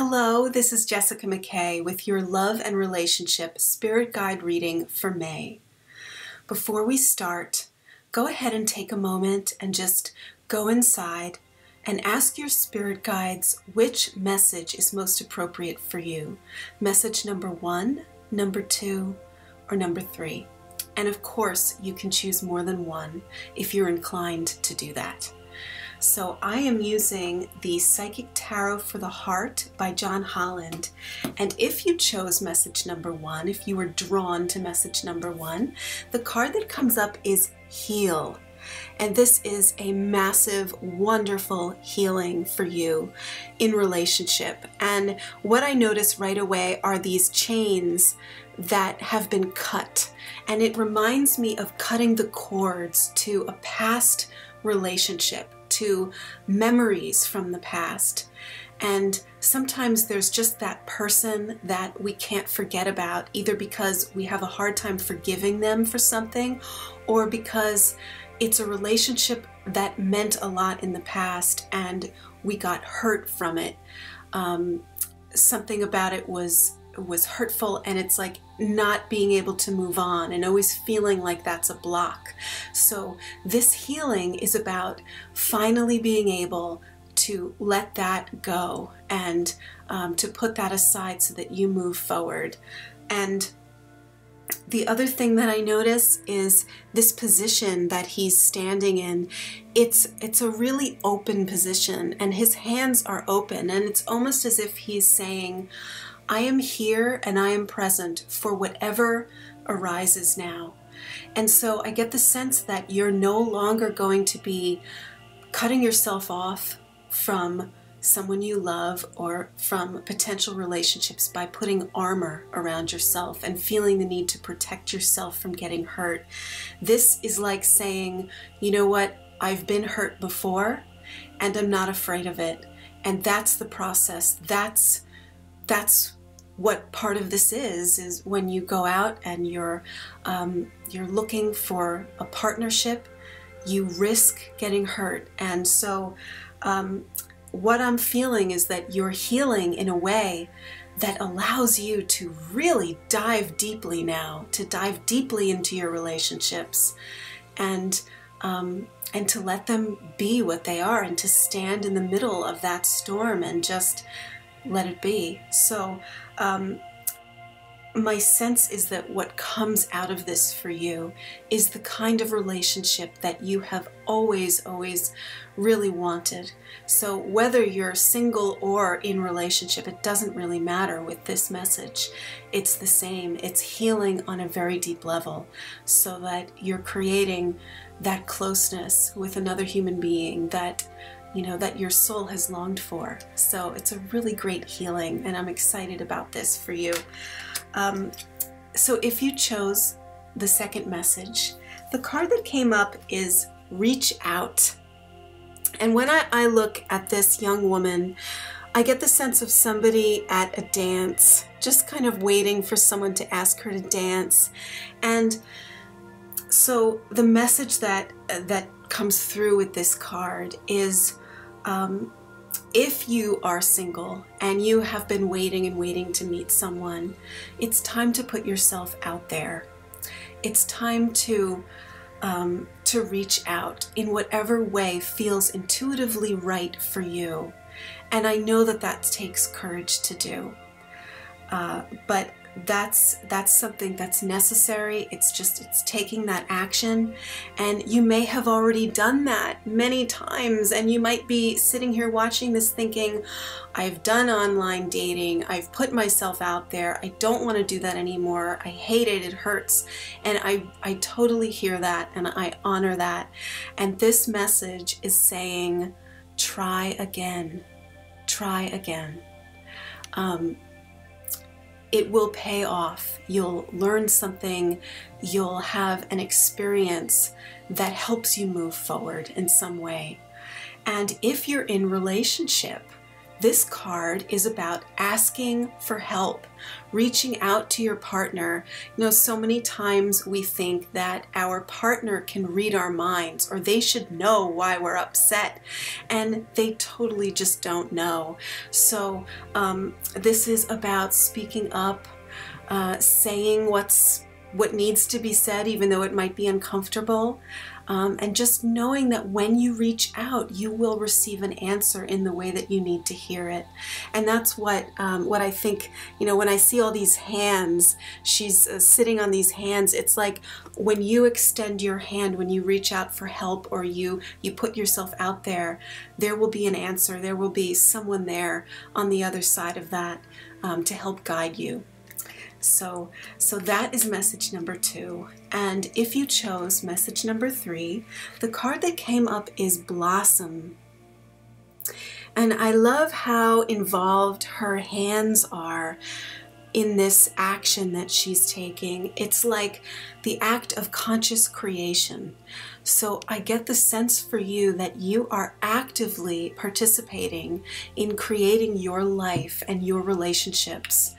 Hello, this is Jessica McKay with your Love and Relationship Spirit Guide reading for May. Before we start, go ahead and take a moment and just go inside and ask your spirit guides which message is most appropriate for you. Message number 1, number 2, or number 3. And of course, you can choose more than one if you're inclined to do that. So I am using the Psychic Tarot for the Heart by John Holland. And if you chose message number 1, if you were drawn to message number 1, the card that comes up is Heal. And this is a massive, wonderful healing for you in relationship. And what I notice right away are these chains that have been cut. And it reminds me of cutting the cords to a past relationship, to memories from the past. And sometimes there's just that person that we can't forget about, either because we have a hard time forgiving them for something, or because it's a relationship that meant a lot in the past and we got hurt from it. Something about it was hurtful, and it's like not being able to move on and always feeling like that's a block. So this healing is about finally being able to let that go and to put that aside so that you move forward. And the other thing that I notice is this position that he's standing in. It's a really open position, and his hands are open, and it's almost as if he's saying, I am here and I am present for whatever arises now. And so I get the sense that you're no longer going to be cutting yourself off from someone you love or from potential relationships by putting armor around yourself and feeling the need to protect yourself from getting hurt. This is like saying, you know what, I've been hurt before and I'm not afraid of it. And that's the process. That's what part of this is when you go out and you're looking for a partnership, you risk getting hurt. And so what I'm feeling is that you're healing in a way that allows you to really dive deeply now, to dive deeply into your relationships and to let them be what they are and to stand in the middle of that storm and just let it be. So my sense is that what comes out of this for you is the kind of relationship that you have always really wanted. So whether you're single or in relationship, it doesn't really matter with this message. It's the same. It's healing on a very deep level so that you're creating that closeness with another human being that that your soul has longed for. So it's a really great healing, and I'm excited about this for you. So if you chose the second message, the card that came up is Reach Out. And when I look at this young woman, I get the sense of somebody at a dance, just kind of waiting for someone to ask her to dance. And so the message that comes through with this card is, if you are single and you have been waiting and waiting to meet someone, it's time to put yourself out there. It's time to reach out in whatever way feels intuitively right for you. And I know that that takes courage to do, but that's something that's necessary. It's taking that action, and you may have already done that many times, and you might be sitting here watching this thinking, I've done online dating, I've put myself out there, I don't want to do that anymore, I hate it, it hurts. And I totally hear that, and I honor that. And this message is saying, try again, try again. It will pay off. You'll learn something. You'll have an experience that helps you move forward in some way. And if you're in relationship, This card is about asking for help, reaching out to your partner. You know, so many times we think that our partner can read our minds or they should know why we're upset, and they totally just don't know. So this is about speaking up, saying what needs to be said, even though it might be uncomfortable, and just knowing that when you reach out, you will receive an answer in the way that you need to hear it. And that's what I think, you know, when I see all these hands, she's sitting on these hands, it's like when you extend your hand, when you reach out for help, or you put yourself out there, there will be an answer. There will be someone there on the other side of that to help guide you. So that is message number 2. And if you chose message number 3, the card that came up is Blossom. And I love how involved her hands are in this action that she's taking. It's like the act of conscious creation. So I get the sense for you that you are actively participating in creating your life and your relationships.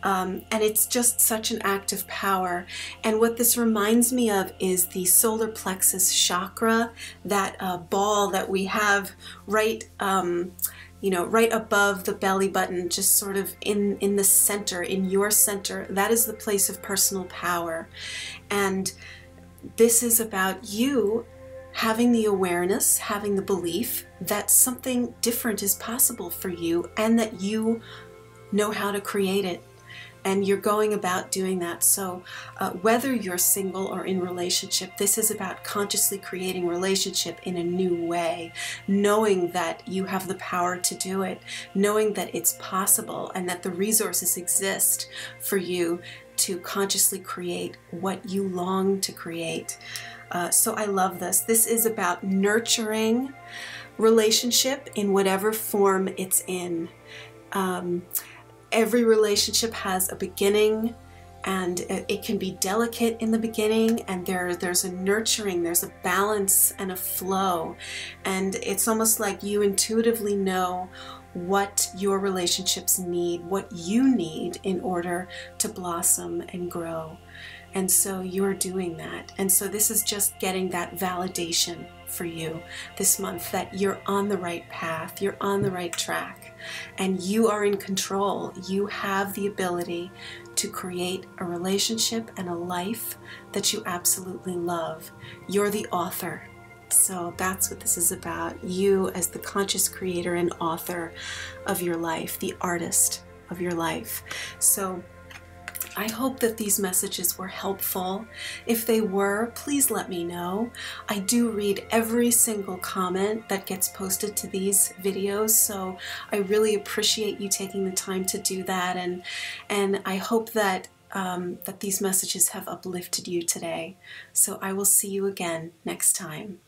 And it's just such an act of power. And what this reminds me of is the solar plexus chakra, that ball that we have right, you know, right above the belly button, just sort of in the center, in your center. That is the place of personal power. And this is about you having the awareness, having the belief that something different is possible for you and that you know how to create it. And you're going about doing that. So whether you're single or in relationship, this is about consciously creating relationship in a new way, knowing that you have the power to do it, knowing that it's possible and that the resources exist for you to consciously create what you long to create. So I love this. This is about nurturing relationship in whatever form it's in. Every relationship has a beginning, and it can be delicate in the beginning, and there's a nurturing, there's a balance and a flow, and it's almost like you intuitively know what your relationships need, what you need in order to blossom and grow. And so you're doing that. And so this is just getting that validation for you this month that you're on the right path, you're on the right track, and you are in control. You have the ability to create a relationship and a life that you absolutely love. You're the author. So that's what this is about. You as the conscious creator and author of your life, the artist of your life. So I hope that these messages were helpful. If they were, please let me know. I do read every single comment that gets posted to these videos, so I really appreciate you taking the time to do that, and I hope that that these messages have uplifted you today. So I will see you again next time.